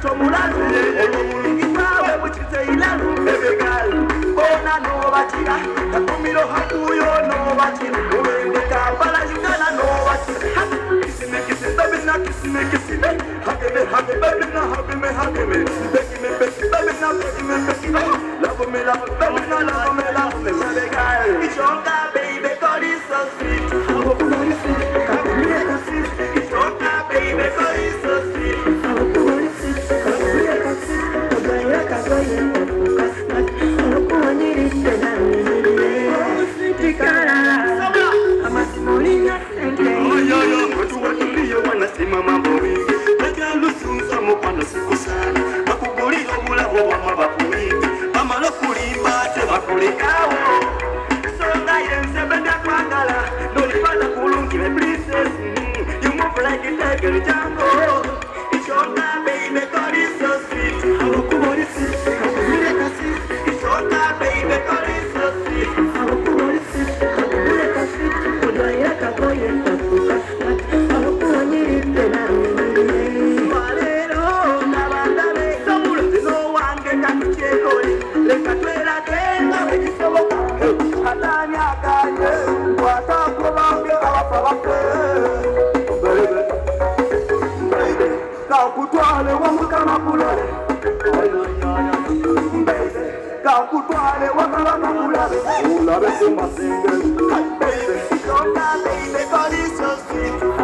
tomulalu olwobulungi bwawe bukize ilalu ebegal bona nobatira takumiro hakuyo nobatira mubende kampala uganda nobatira kisime kisime baby na kisime kisime hageme hage baby na hageme hageme bekime bekime baby na bekime bekime love me baby na love me ebegal ichonga baby God is so sweet how could I say ichonga baby God is so sweet you move like a tiger Django. It's your time, baby, God is so sweet. How could it sit? How could it sit? It's your time, baby, God is so sweet. How could it sit? How could it sit? Could I like a boy and a book? How could it sit? Valero, Navandale, Samuel, no one can take away. Let us play again, now it's so Hatania, what up about your Kakutwale wamukana kulale Kakutwale wakalana kulale Ulabe kumasinge Baby, don't baby, God is so sweet